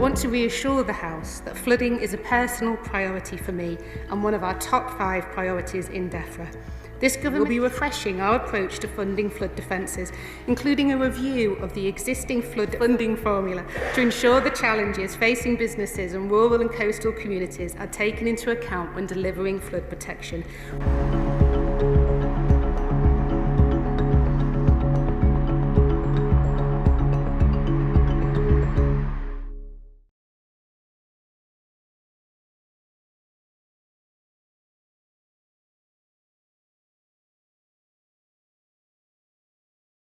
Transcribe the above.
want to reassure the House that flooding is a personal priority for me and one of our top 5 priorities in DEFRA. This government will be refreshing our approach to funding flood defences, including a review of the existing flood funding formula to ensure the challenges facing businesses and rural and coastal communities are taken into account when delivering flood protection.